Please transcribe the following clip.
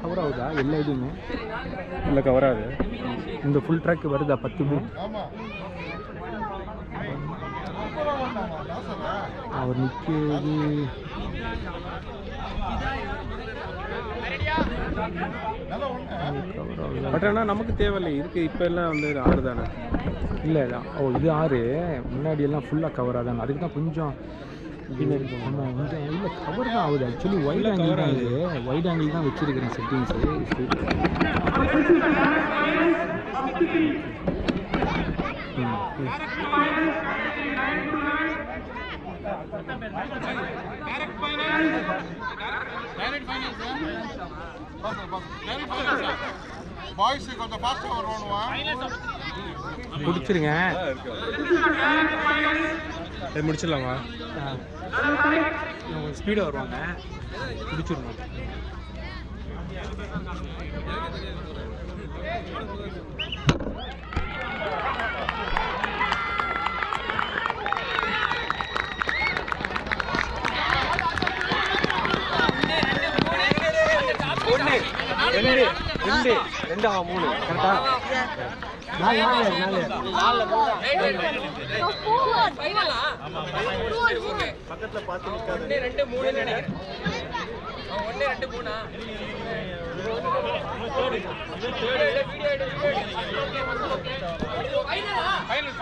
cover ஆகுதா எல்லா இதுவுமே இல்லை கவர் ஆகுது இந்த ஃபுல் ட்ராக் வருதா 10 அவர் நிற்கிறது பட் ஆனால் நமக்கு தேவையில்லை இதுக்கு இப்போ எல்லாம் வந்து 6 தானே இல்லை ஓ இது 6 முன்னாடி எல்லாம் ஃபுல்லாக கவராக தானே அதுக்கு தான் கொஞ்சம் ஆமாம் கொஞ்சம் இல்லை கவர் தான் ஆகுது ஆக்சுவலி வைட் ஆங்கிள் தான் இது வைட் ஆங்கிள் தான் வச்சுருக்கிறேன் செட்டிங்ஸு பிடிச்சிருங்க முடிச்சிடலாமா ஸ்பீடாக வருவாங்க பிடிச்சிருங்க ரெண்டு 3 கரெக்டா 4 பக்கத்துல பார்த்து நிக்காத 2 3 நினைக்கிறேன் 1 2 3 ஃபைனல்